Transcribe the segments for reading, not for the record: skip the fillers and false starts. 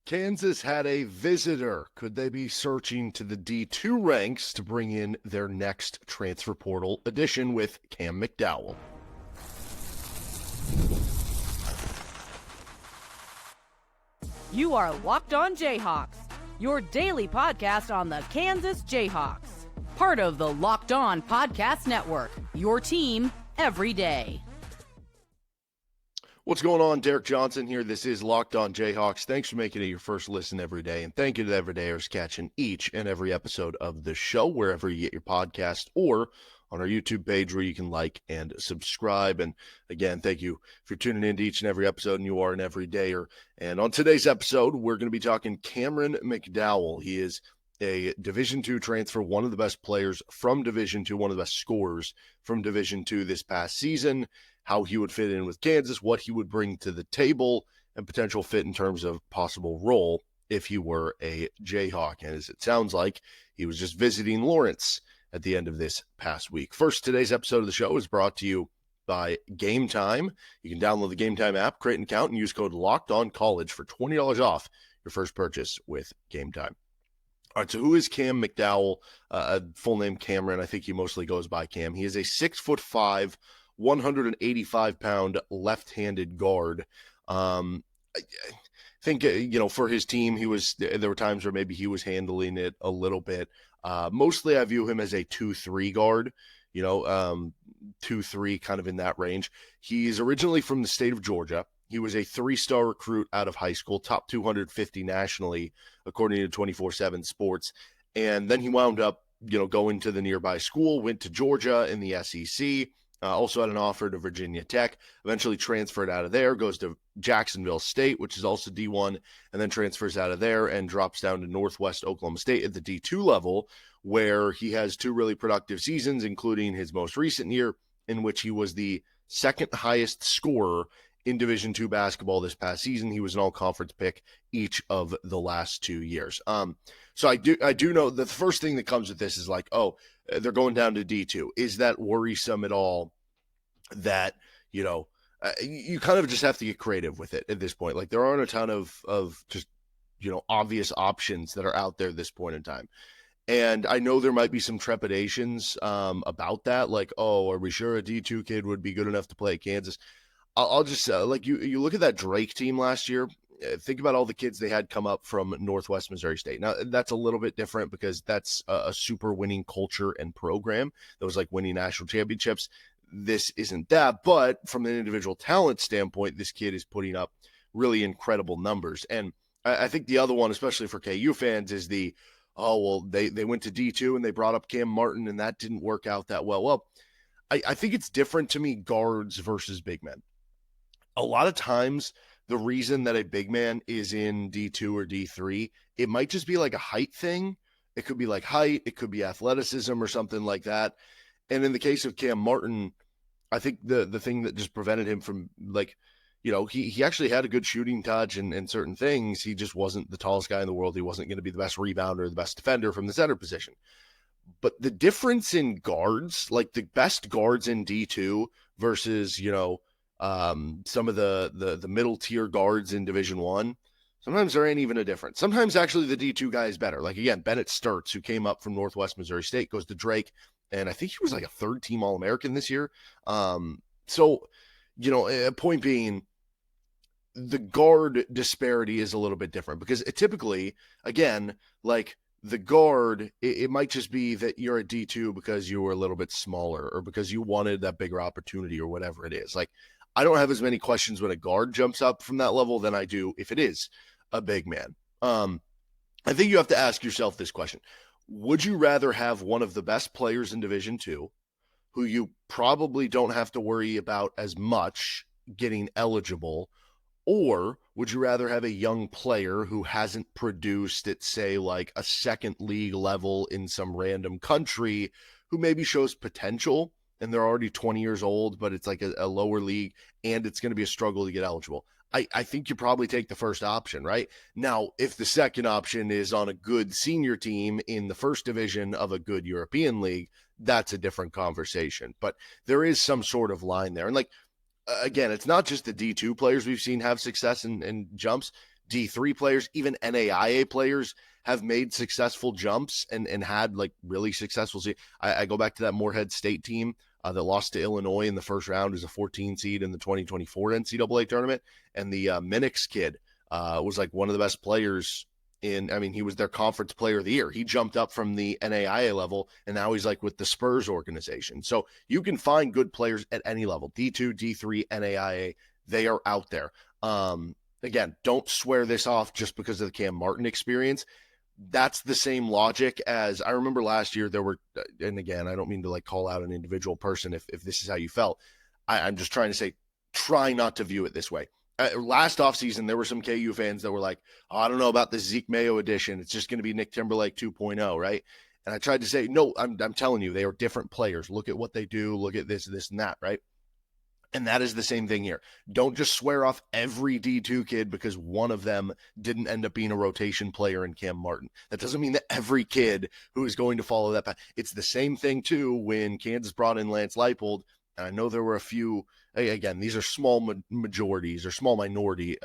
Kansas had a visitor. Could they be searching to the D2 ranks to bring in their next transfer portal addition with Cam McDowell? You are Locked On Jayhawks, your daily podcast on the Kansas Jayhawks. Part of the Locked On Podcast Network, your team every day. What's going on? Derek Johnson here. This is Locked On Jayhawks. Thanks for making it your first listen every day. And thank you to the everydayers catching each and every episode of the show, wherever you get your podcast or on our YouTube page where you can like and subscribe. And again, thank you for tuning in to each and every episode, and you are an everydayer. And on today's episode, we're going to be talking Cameron McDowell. He is a Division II transfer, one of the best players from Division II, one of the best scorers from Division II this past season, how he would fit in with Kansas, what he would bring to the table, and potential fit in terms of possible role if he were a Jayhawk. And as it sounds like, he was just visiting Lawrence at the end of this past week. First, today's episode of the show is brought to you by Game Time. You can download the Game Time app, create an account, and use code LOCKEDONCollege for $20 off your first purchase with Game Time. All right, so who is Cam McDowell? Full name Cameron. I think he mostly goes by Cam. He is a 6'5", 185-pound left-handed guard. I think, for his team, there were times where maybe he was handling it a little bit. Mostly I view him as a 2-3 guard, 2-3 kind of in that range. He's originally from the state of Georgia. He was a 3-star recruit out of high school, top 250 nationally, according to 24/7 Sports. And then he wound up, going to the nearby school, went to Georgia in the SEC, also had an offer to Virginia Tech, eventually transferred out of there, goes to Jacksonville State, which is also D1, and then transfers out of there and drops down to Northwest Oklahoma State at the D2 level, where he has two really productive seasons, including his most recent year, in which he was the second highest scorer in Division II basketball this past season. He was an all-conference pick each of the last 2 years. So I do know that the first thing that comes with this is like, they're going down to D2. Is that worrisome at all? That, you kind of just have to get creative with it at this point. Like, there aren't a ton of just, obvious options that are out there at this point in time. And I know there might be some trepidations about that. Like, are we sure a D2 kid would be good enough to play at Kansas? I'll just, you look at that Drake team last year. Think about all the kids they had come up from Northwest Missouri State. Now, that's a little bit different because that's a super winning culture and program that was like winning national championships. This isn't that, but from an individual talent standpoint, this kid is putting up really incredible numbers. And I think the other one, especially for KU fans, is they went to D2 and they brought up Cam Martin and that didn't work out that well. Well, I think it's different to me, guards versus big men. A lot of times, the reason that a big man is in D2 or D3, it might just be like a height thing. It could be like height. It could be athleticism or something like that. And in the case of Cam Martin, I think the thing that just prevented him from, he actually had a good shooting touch and certain things. He just wasn't the tallest guy in the world. He wasn't going to be the best rebounder, the best defender from the center position. But the difference in guards, like the best guards in D2 versus, some of the middle tier guards in Division I, sometimes there ain't even a difference. Sometimes actually the D2 guy is better. Like, again, Bennett Sturts, who came up from Northwest Missouri State, goes to Drake, and I think he was like a third-team All-American this year. Point being, the guard disparity is a little bit different because typically, again, like the guard, it might just be that you're a D2 because you were a little bit smaller or because you wanted that bigger opportunity or whatever it is. Like, I don't have as many questions when a guard jumps up from that level than I do if it is a big man. I think you have to ask yourself this question. Would you rather have one of the best players in Division II, who you probably don't have to worry about as much getting eligible, or would you rather have a young player who hasn't produced at, say, like a second league level in some random country, who maybe shows potential and they're already 20 years old, but it's like a lower league and it's going to be a struggle to get eligible? I think you probably take the first option, right? Now, if the second option is on a good senior team in the first division of a good European league, that's a different conversation. But there is some sort of line there. And again, it's not just the D2 players we've seen have success and jumps. D3 players, even NAIA players have made successful jumps and had like really successful. I go back to that Morehead State team that lost to Illinois in the first round as a 14 seed in the 2024 NCAA tournament. And the Minix kid was like one of the best players he was their conference player of the year. He jumped up from the NAIA level, and now he's like with the Spurs organization. So you can find good players at any level, D2, D3, NAIA. They are out there. Again, don't swear this off just because of the Cam Martin experience. That's the same logic as I remember last year there were, and again, I don't mean to like call out an individual person if this is how you felt. I'm just trying to say, try not to view it this way. Last offseason, there were some KU fans that were like, oh, I don't know about the Zeke Mayo edition. It's just going to be Nick Timberlake 2.0, right? And I tried to say, no, I'm telling you, they are different players. Look at what they do. Look at this, and that, right? And that is the same thing here. Don't just swear off every D2 kid because one of them didn't end up being a rotation player in Cam Martin. That doesn't mean that every kid who is going to follow that path. It's the same thing, too, when Kansas brought in Lance Leipold. And I know there were a few, again, these are small majorities or small minority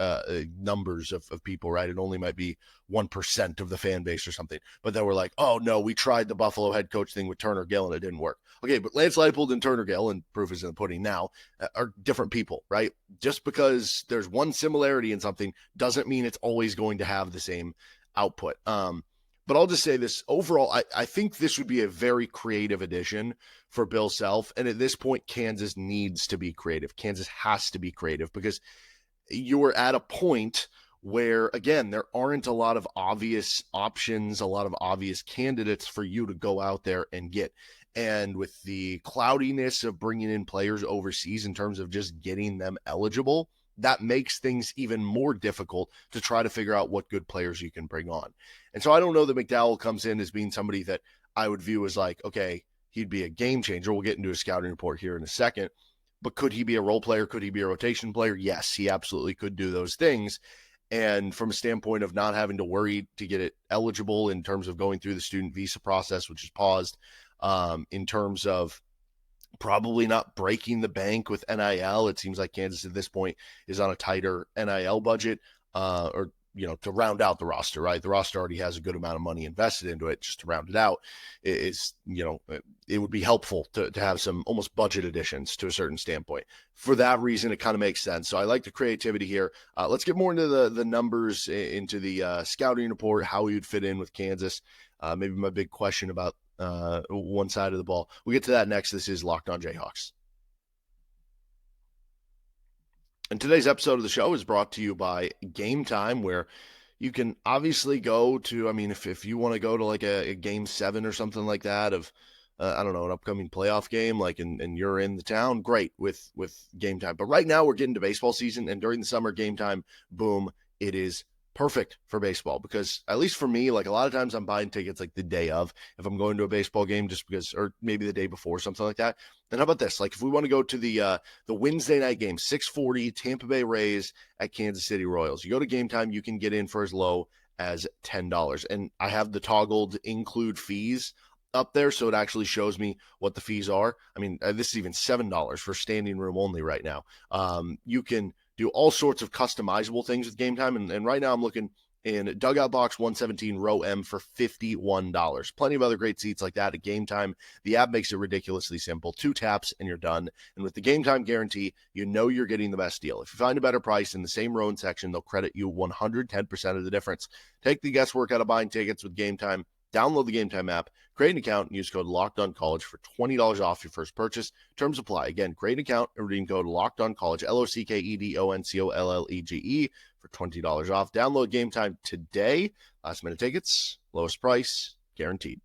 numbers of people, right? It only might be 1% of the fan base or something. But they were like, oh, no, we tried the Buffalo head coach thing with Turner Gill and it didn't work. Okay, but Lance Leipold and Turner Gill, and proof is in the pudding now, are different people, right? Just because there's one similarity in something doesn't mean it's always going to have the same output. But I'll just say this, overall, I think this would be a very creative addition for Bill Self. And at this point, Kansas needs to be creative. Kansas has to be creative because you are at a point where, again, there aren't a lot of obvious options, a lot of obvious candidates for you to go out there and get. And with the cloudiness of bringing in players overseas in terms of just getting them eligible, that makes things even more difficult to try to figure out what good players you can bring on. And so I don't know that McDowell comes in as being somebody that I would view as like, okay, he'd be a game changer. We'll get into a scouting report here in a second. But could he be a role player? Could he be a rotation player? Yes, he absolutely could do those things. And from a standpoint of not having to worry to get it eligible in terms of going through the student visa process, which is paused, in terms of probably not breaking the bank with NIL. It seems like Kansas at this point is on a tighter NIL budget, or, to round out the roster, right? The roster already has a good amount of money invested into it. Just to round it out is, it would be helpful to have some almost budget additions to a certain standpoint. For that reason, it kind of makes sense. So I like the creativity here. Let's get more into the numbers, into the scouting report, how he would fit in with Kansas. Maybe my big question about one side of the ball. We'll get to that next. This is Locked On Jayhawks. And today's episode of the show is brought to you by Game Time, where you can obviously go to, if you want to go to like a game 7 or something like that of, I don't know, an upcoming playoff game, like, and you're in the town, great with Game Time. But right now we're getting to baseball season, and during the summer, Game Time, boom, it is perfect for baseball, because at least for me, like a lot of times I'm buying tickets like the day of, if I'm going to a baseball game, just because, or maybe the day before, something like that. Then how about this? Like if we want to go to the Wednesday night game, 6:40 Tampa Bay Rays at Kansas City Royals, you go to Game Time, you can get in for as low as $10. And I have the toggled include fees up there, so it actually shows me what the fees are. This is even $7 for standing room only right now. You can do all sorts of customizable things with Game Time. And right now I'm looking in Dugout Box 117 row M for $51. Plenty of other great seats like that at Game Time. The app makes it ridiculously simple. 2 taps and you're done. And with the Game Time guarantee, you're getting the best deal. If you find a better price in the same row and section, they'll credit you 110% of the difference. Take the guesswork out of buying tickets with Game Time. Download the Game Time app, create an account, and use code LOCKEDONCollege for $20 off your first purchase. Terms apply. Again, create an account and redeem code LOCKEDONCollege, LOCKEDONCOLLEGE for $20 off. Download Game Time today. Last minute tickets, lowest price, guaranteed.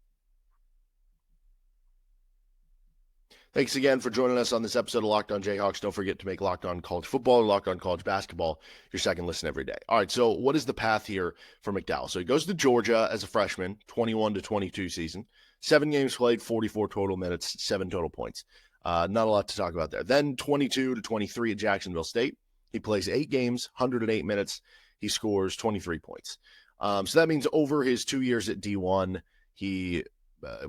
Thanks again for joining us on this episode of Locked On Jayhawks. Don't forget to make Locked On College Football or Locked On College Basketball your second listen every day. All right, so what is the path here for McDowell? So he goes to Georgia as a freshman, 21 to 22 season. 7 games played, 44 total minutes, 7 total points. Not a lot to talk about there. Then 22 to 23 at Jacksonville State. He plays 8 games, 108 minutes. He scores 23 points. So that means over his 2 years at D1, he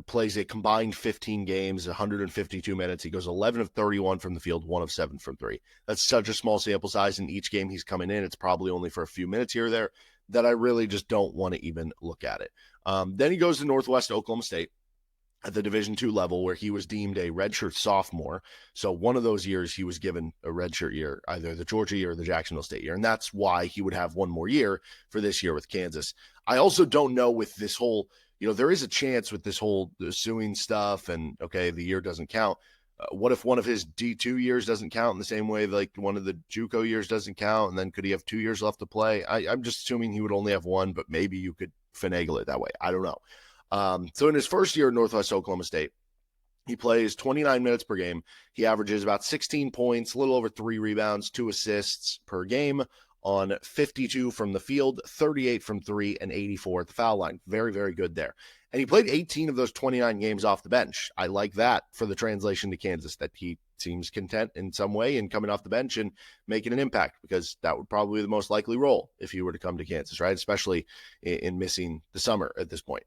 plays a combined 15 games, 152 minutes. He goes 11 of 31 from the field, 1 of 7 from 3. That's such a small sample size. In each game he's coming in, it's probably only for a few minutes here or there, that I really just don't want to even look at it. Then he goes to Northwest Oklahoma State at the Division II level, where he was deemed a redshirt sophomore. So one of those years he was given a redshirt year, either the Georgia year or the Jacksonville State year. And that's why he would have one more year for this year with Kansas. I also don't know with this whole, there is a chance with this whole suing stuff and, okay, the year doesn't count. What if one of his D2 years doesn't count in the same way like one of the JUCO years doesn't count? And then could he have 2 years left to play? I'm just assuming he would only have one, but maybe you could finagle it that way. I don't know. So in his first year at Northwest Oklahoma State, he plays 29 minutes per game. He averages about 16 points, a little over 3 rebounds, 2 assists per game on 52 from the field, 38 from 3, and 84 at the foul line. Very, very good there. And he played 18 of those 29 games off the bench. I like that for the translation to Kansas, that he seems content in some way in coming off the bench and making an impact, because that would probably be the most likely role if he were to come to Kansas, right? Especially in missing the summer at this point.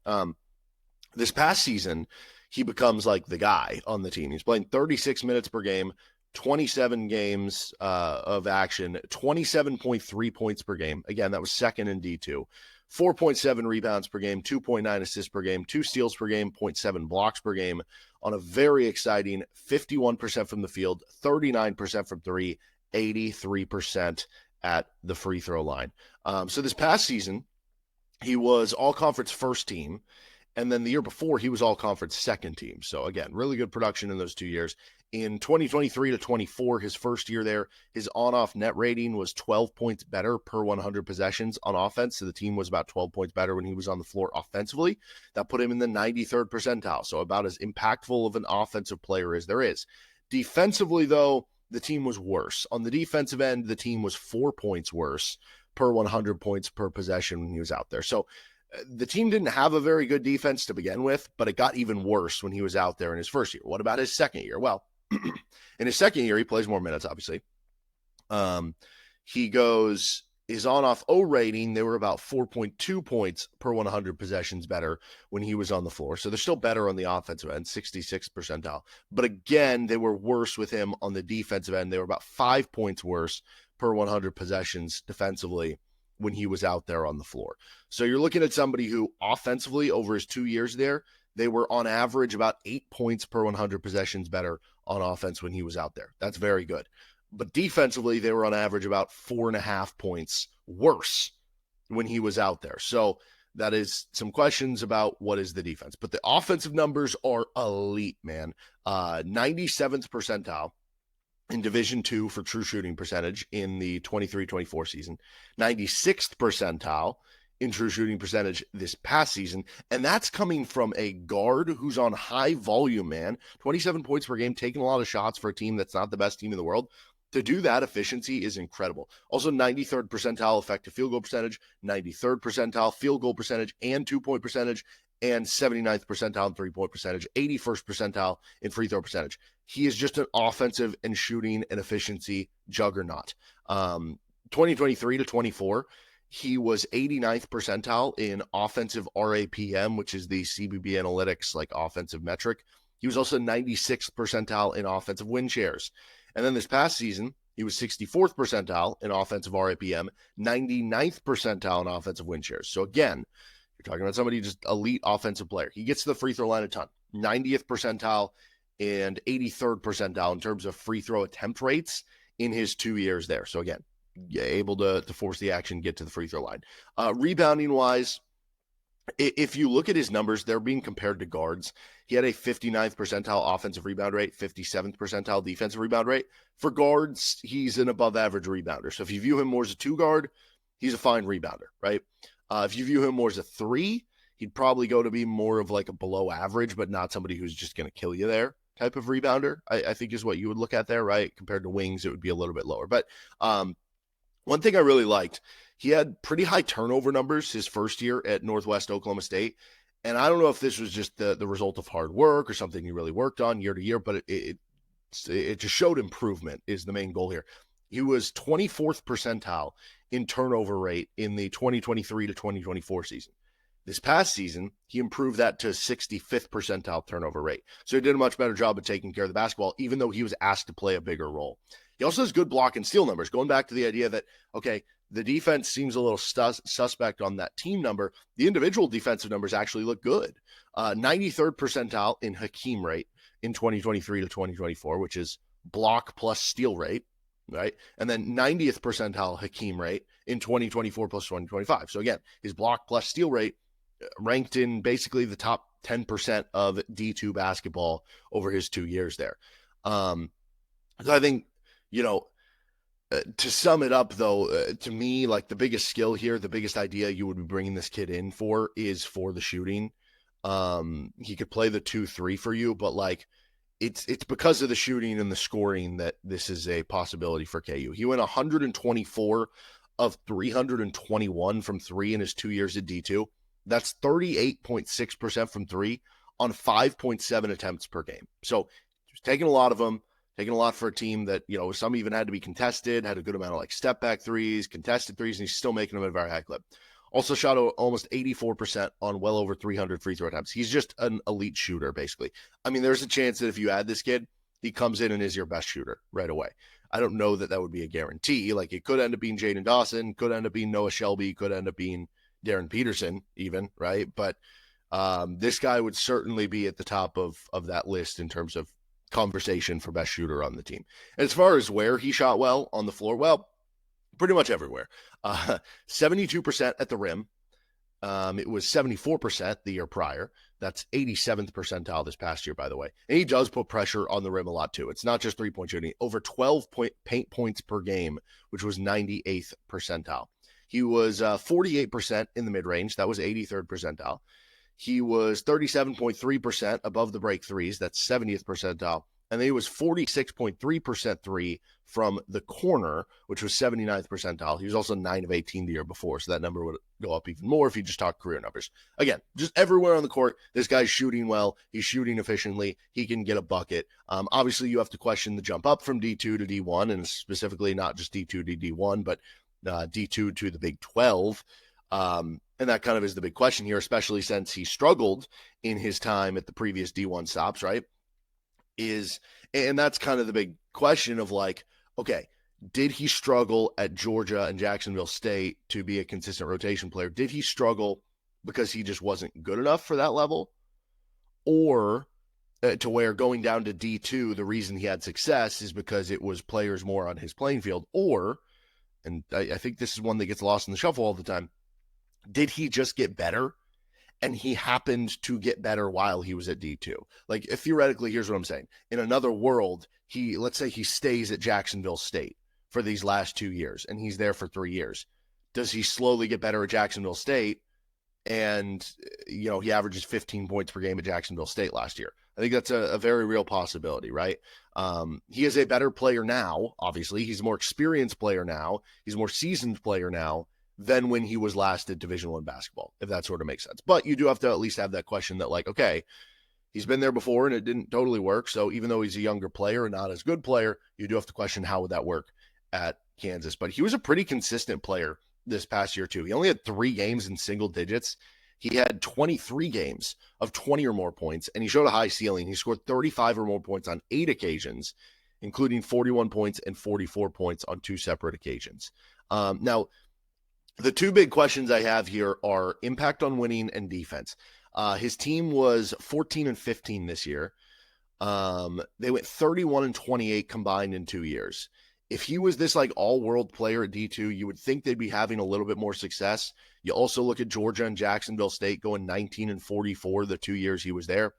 This past season, he becomes like the guy on the team. He's playing 36 minutes per game, 27 games of action, 27.3 points per game. Again, that was second in D2. 4.7 rebounds per game, 2.9 assists per game, 2 steals per game, 0.7 blocks per game on a very exciting 51% from the field, 39% from 3, 83% at the free throw line. So this past season, he was all-conference first team. And then the year before, he was all-conference second team. So, again, really good production in those 2 years. In 2023 to 24, his first year there, his on-off net rating was 12 points better per 100 possessions on offense. So the team was about 12 points better when he was on the floor offensively. That put him in the 93rd percentile. So about as impactful of an offensive player as there is. Defensively, though, the team was worse. On the defensive end, the team was 4 points worse per 100 points per possession when he was out there. So the team didn't have a very good defense to begin with, but it got even worse when he was out there in his first year. What about his second year? Well, in his second year, he plays more minutes, obviously. His on-off O rating, they were about 4.2 points per 100 possessions better when he was on the floor. So they're still better on the offensive end, 66th percentile. But again, they were worse with him on the defensive end. They were about 5 points worse per 100 possessions defensively when he was out there on the floor. So you're looking at somebody who offensively over his 2 years there, they were on average about 8 points per 100 possessions better on offense when he was out there. That's very good. But defensively, they were on average about 4.5 points worse when he was out there. So that is some questions about what is the defense. But the offensive numbers are elite, man. 97th percentile in Division II for true shooting percentage in the 23-24 season, 96th percentile in true shooting percentage this past season, and that's coming from a guard who's on high volume, man. 27 points per game, taking a lot of shots for a team that's not the best team in the world. To do that, efficiency is incredible. Also, 93rd percentile effective field goal percentage, 93rd percentile field goal percentage and 2-point percentage, and 79th percentile in 3-point percentage, 81st percentile in free throw percentage. He is just an offensive and shooting and efficiency juggernaut. 2023 to 24, he was 89th percentile in offensive RAPM, which is the CBB Analytics like offensive metric. He was also 96th percentile in offensive win shares. And then this past season, he was 64th percentile in offensive RAPM, 99th percentile in offensive win shares. So again, you're talking about somebody just elite offensive player. He gets to the free throw line a ton. 90th percentile and 83rd percentile in terms of free throw attempt rates in his 2 years there. So again, able to force the action, get to the free throw line. Rebounding wise, if you look at his numbers, they're being compared to guards. He had a 59th percentile offensive rebound rate, 57th percentile defensive rebound rate. For guards, he's an above average rebounder. So if you view him more as a 2 guard, he's a fine rebounder, right? If you view him more as a 3, he'd probably go to be more of like a below average, but not somebody who's just going to kill you there type of rebounder, I think is what you would look at there, right? Compared to wings, it would be a little bit lower. But one thing I really liked, he had pretty high turnover numbers his first year at Northwest Oklahoma State. And I don't know if this was just the result of hard work or something he really worked on year to year, but it just showed improvement is the main goal here. He was 24th percentile in turnover rate in the 2023 to 2024 season. This past season, he improved that to 65th percentile turnover rate. So he did a much better job of taking care of the basketball, even though he was asked to play a bigger role. He also has good block and steal numbers, going back to the idea that, okay, the defense seems a little suspect on that team number. The individual defensive numbers actually look good. 93rd percentile in Hakeem rate in 2023 to 2024, which is block plus steal rate, right? And then 90th percentile Hakeem rate in 2024 plus 2025. So again, his block plus steal rate ranked in basically the top 10% of D2 basketball over his 2 years there. So I think, to sum it up, though, to me, like the biggest skill here, the biggest idea you would be bringing this kid in for is for the shooting. He could play the 2-3 for you, but like it's because of the shooting and the scoring that this is a possibility for KU. He went 124 of 321 from three in his 2 years at D2. That's 38.6% from three on 5.7 attempts per game. So he's taking a lot of them. Taking a lot for a team that, some even had to be contested, had a good amount of like step back threes, contested threes, and he's still making them at a very high clip. Also shot almost 84% on well over 300 free throw attempts. He's just an elite shooter, basically. I mean, there's a chance that if you add this kid, he comes in and is your best shooter right away. I don't know that would be a guarantee. Like it could end up being Jaden Dawson, could end up being Noah Shelby, could end up being Darren Peterson even, right? But this guy would certainly be at the top of that list in terms of conversation for best shooter on the team. And as far as where he shot well on the floor, well, pretty much everywhere. 72% at the rim. It was 74% the year prior. That's 87th percentile this past year, by the way. And he does put pressure on the rim a lot too. It's not just 3-point shooting. Over 12 paint points per game, which was 98th percentile. He was 48% in the mid-range. That was 83rd percentile. He was 37.3% above the break threes. That's 70th percentile. And then he was 46.3% three from the corner, which was 79th percentile. He was also 9 of 18 the year before, so that number would go up even more if you just talk career numbers. Again, just everywhere on the court, this guy's shooting well. He's shooting efficiently. He can get a bucket. Obviously, you have to question the jump up from D2 to D1, and specifically not just D2 to D1, but D2 to the Big 12. And that kind of is the big question here, especially since he struggled in his time at the previous D1 stops, right? And that's kind of the big question of like, okay, did he struggle at Georgia and Jacksonville State to be a consistent rotation player? Did he struggle because he just wasn't good enough for that level? Or to where going down to D2, the reason he had success is because it was players more on his playing field? Or, and I think this is one that gets lost in the shuffle all the time, did he just get better and he happened to get better while he was at D2? Like, theoretically, here's what I'm saying. In another world, let's say he stays at Jacksonville State for these last 2 years and he's there for 3 years. Does he slowly get better at Jacksonville State and, he averages 15 points per game at Jacksonville State last year? I think that's a very real possibility, right? He is a better player now, obviously. He's a more experienced player now. He's a more seasoned player now than when he was last at Division I basketball, if that sort of makes sense. But you do have to at least have that question that, like, okay, he's been there before and it didn't totally work. So even though he's a younger player and not as good player, you do have to question how would that work at Kansas. But he was a pretty consistent player this past year too. He only had 3 games in single digits. He had 23 games of 20 or more points, and he showed a high ceiling. He scored 35 or more points on 8 occasions, including 41 points and 44 points on 2 separate occasions. Now, the 2 big questions I have here are impact on winning and defense. His team was 14-15 this year. They went 31-28 combined in 2 years. If he was this like all-world player at D2, you would think they'd be having a little bit more success. You also look at Georgia and Jacksonville State going 19-44 the 2 years he was there.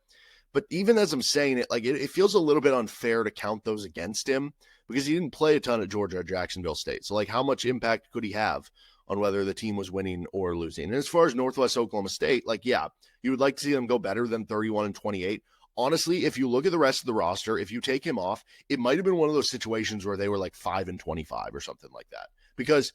But even as I'm saying it, like it feels a little bit unfair to count those against him because he didn't play a ton at Georgia or Jacksonville State. So like how much impact could he have on whether the team was winning or losing? And as far as Northwest Oklahoma State, like, yeah, you would like to see them go better than 31-28. Honestly, if you look at the rest of the roster, if you take him off, it might have been one of those situations where they were like 5-25 or something like that. Because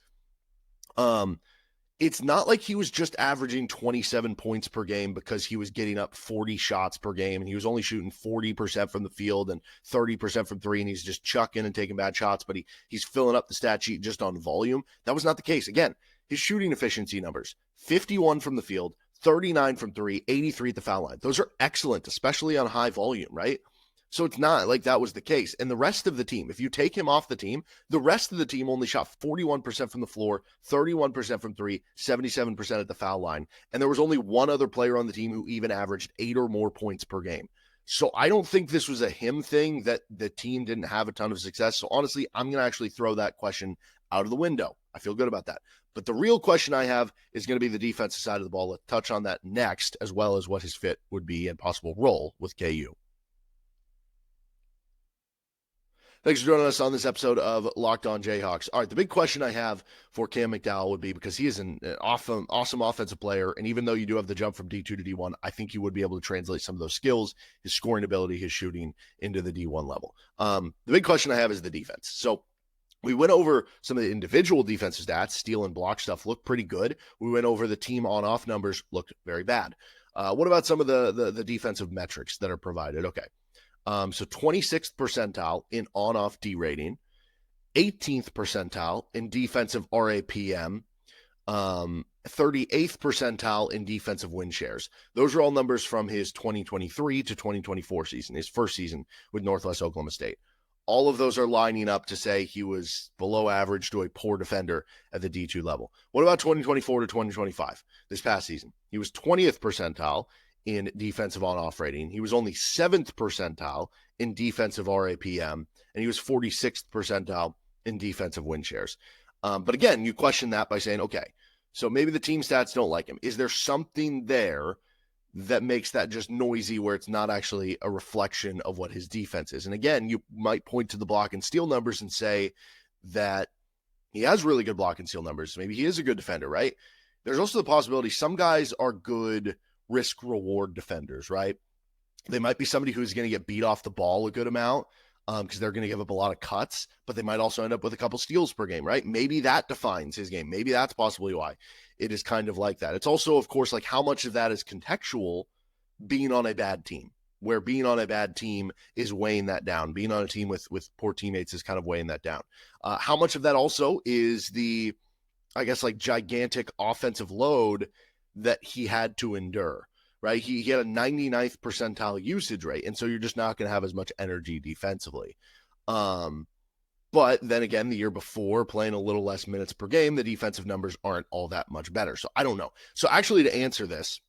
it's not like he was just averaging 27 points per game because he was getting up 40 shots per game and he was only shooting 40% from the field and 30% from three, and he's just chucking and taking bad shots, but he's filling up the stat sheet just on volume. That was not the case. Again, his shooting efficiency numbers, 51 from the field, 39 from three, 83 at the foul line. Those are excellent, especially on high volume, right? So it's not like that was the case. And the rest of the team, if you take him off the team, the rest of the team only shot 41% from the floor, 31% from three, 77% at the foul line. And there was only one other player on the team who even averaged 8 or more points per game. So I don't think this was a him thing that the team didn't have a ton of success. So honestly, I'm going to actually throw that question out of the window. I feel good about that. But the real question I have is going to be the defensive side of the ball. Let's touch on that next, as well as what his fit would be and possible role with KU. Thanks for joining us on this episode of Locked On Jayhawks. All right, the big question I have for Cam McDowell would be, because he is an awesome offensive player, and even though you do have the jump from D2 to D1, I think he would be able to translate some of those skills, his scoring ability, his shooting into the D1 level. The big question I have is the defense. So we went over some of the individual defensive stats. Steal and block stuff looked pretty good. We went over the team on-off numbers, looked very bad. What about some of the defensive metrics that are provided? Okay. So 26th percentile in on-off D rating, 18th percentile in defensive RAPM, 38th percentile in defensive win shares. Those are all numbers from his 2023 to 2024 season, his first season with Northwest Oklahoma State. All of those are lining up to say he was below average to a poor defender at the D2 level. What about 2024 to 2025, this past season? He was 20th percentile in defensive on-off rating. He was only 7th percentile in defensive RAPM, and he was 46th percentile in defensive win shares. But again, you question that by saying, okay, so maybe the team stats don't like him. Is there something there that makes that just noisy where it's not actually a reflection of what his defense is? And again, you might point to the block and steal numbers and say that he has really good block and steal numbers. Maybe he is a good defender, right? There's also the possibility some guys are good risk-reward defenders, right? They might be somebody who's going to get beat off the ball a good amount because they're going to give up a lot of cuts, but they might also end up with a couple steals per game, right? Maybe that defines his game. Maybe that's possibly why it is kind of like that. It's also, of course, like how much of that is contextual being on a bad team, where being on a bad team is weighing that down. Being on a team with poor teammates is kind of weighing that down. How much of that also is the, I guess, like gigantic offensive load that he had to endure, right? He had a 99th percentile usage rate, and so you're just not going to have as much energy defensively. But then again, the year before, playing a little less minutes per game, the defensive numbers aren't all that much better. So I don't know. So actually, to answer this,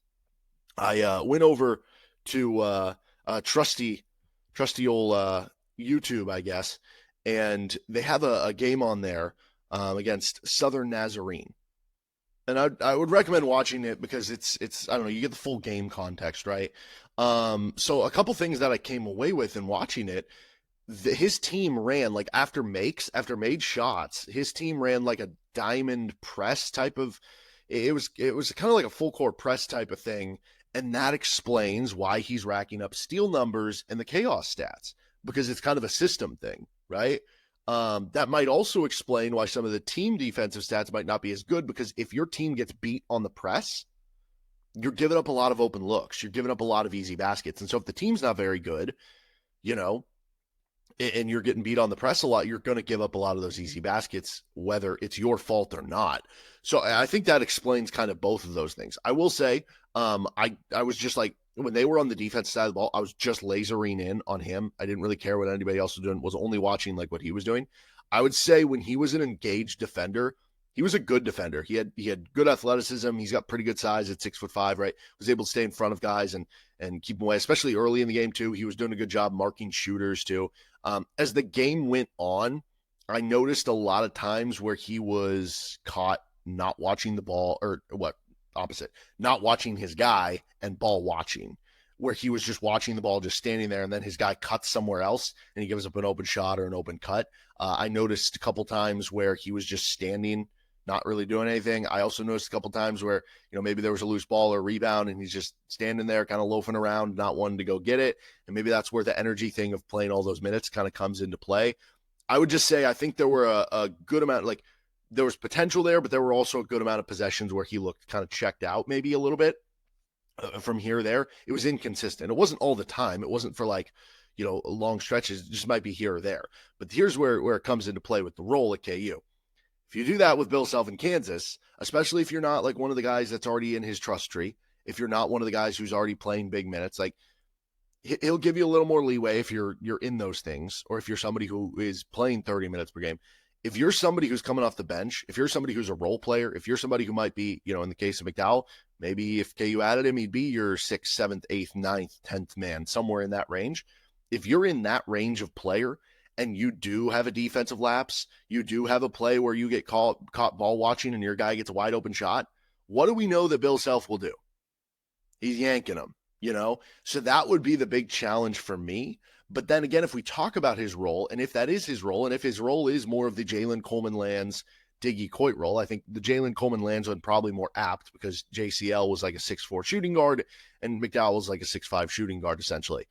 I went over to trusty old YouTube, I guess, and they have a game on there against Southern Nazarene. And I would recommend watching it because it's I don't know, you get the full game context, right? So a couple things that I came away with in watching it, his team ran like after made shots, his team ran like a diamond press type of, it was kind of like a full court press type of thing. And that explains why he's racking up steal numbers and the chaos stats, because it's kind of a system thing, right? That might also explain why some of the team defensive stats might not be as good, because if your team gets beat on the press, you're giving up a lot of open looks. You're giving up a lot of easy baskets. And so if the team's not very good, and you're getting beat on the press a lot, you're going to give up a lot of those easy baskets, whether it's your fault or not. So I think that explains kind of both of those things. I will say, I was just like, when they were on the defense side of the ball, I was just lasering in on him. I didn't really care what anybody else was doing, was only watching like what he was doing. I would say when he was an engaged defender, he was a good defender. He had good athleticism. He's got pretty good size at 6'5", right? Was able to stay in front of guys and keep them away, especially early in the game too. He was doing a good job marking shooters too. As the game went on, I noticed a lot of times where he was caught not watching the ball, or not watching his guy and ball watching, where he was just watching the ball, just standing there, and then his guy cuts somewhere else and he gives up an open shot or an open cut. I noticed a couple times where he was just standing, not really doing anything. I also noticed a couple times where, maybe there was a loose ball or rebound and he's just standing there kind of loafing around, not wanting to go get it. And maybe that's where the energy thing of playing all those minutes kind of comes into play. I would just say I think there were a good amount, like there was potential there, but there were also a good amount of possessions where he looked kind of checked out maybe a little bit from here or there. It was inconsistent. It wasn't all the time. It wasn't for like, long stretches. It just might be here or there. But here's where it comes into play with the role at KU. If you do that with Bill Self in Kansas, especially if you're not like one of the guys that's already in his trust tree, if you're not one of the guys who's already playing big minutes, like he'll give you a little more leeway if you're in those things, or if you're somebody who is playing 30 minutes per game. If you're somebody who's coming off the bench, if you're somebody who's a role player, if you're somebody who might be, in the case of McDowell, maybe if KU added him, he'd be your 6th, 7th, 8th, 9th, 10th man, somewhere in that range. If you're in that range of player and you do have a defensive lapse, you do have a play where you get caught ball watching and your guy gets a wide open shot, what do we know that Bill Self will do? He's yanking him, So that would be the big challenge for me. But then again, if we talk about his role, and if that is his role, and if his role is more of the Jalen Coleman-Lands, Diggy Coit role, I think the Jalen Coleman-Lands one probably more apt, because JCL was like a 6'4" shooting guard and McDowell was like a 6'5" shooting guard, essentially.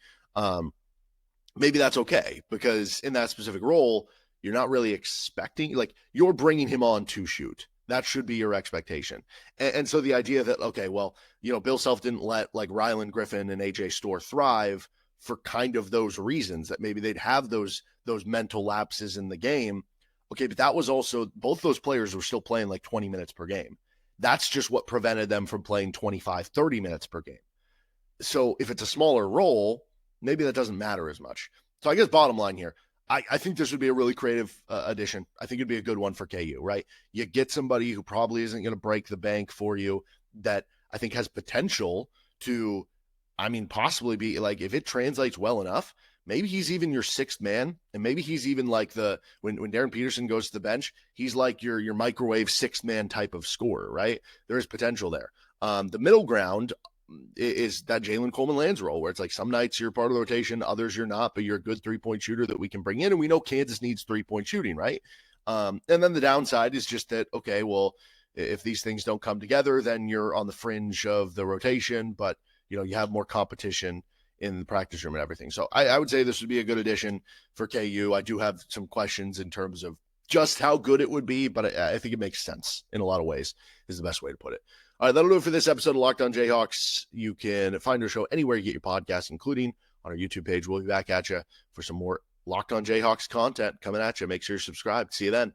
Maybe that's okay, because in that specific role, you're not really expecting, like, you're bringing him on to shoot. That should be your expectation. And so the idea that, okay, well, Bill Self didn't let like Rylan Griffin and AJ Storr thrive for kind of those reasons, that maybe they'd have those mental lapses in the game. Okay, but that was also, both those players were still playing like 20 minutes per game. That's just what prevented them from playing 25, 30 minutes per game. So if it's a smaller role, maybe that doesn't matter as much. So I guess bottom line here, I think this would be a really creative addition. I think it'd be a good one for KU, right? You get somebody who probably isn't going to break the bank for you, that I think has potential to, possibly be like, if it translates well enough, maybe he's even your 6th man, and maybe he's even like when Darren Peterson goes to the bench, he's like your microwave 6th man type of scorer, right? There is potential there. The middle ground is that Jalen Coleman-Lands role, where it's like some nights you're part of the rotation, others you're not, but you're a good 3-point shooter that we can bring in, and we know Kansas needs 3-point shooting, right? And then the downside is just that, okay, well, if these things don't come together, then you're on the fringe of the rotation, but you have more competition in the practice room and everything. So I would say this would be a good addition for KU. I do have some questions in terms of just how good it would be, but I think it makes sense in a lot of ways, is the best way to put it. All right, that'll do it for this episode of Locked On Jayhawks. You can find our show anywhere you get your podcasts, including on our YouTube page. We'll be back at you for some more Locked On Jayhawks content coming at you. Make sure you're subscribed. See you then.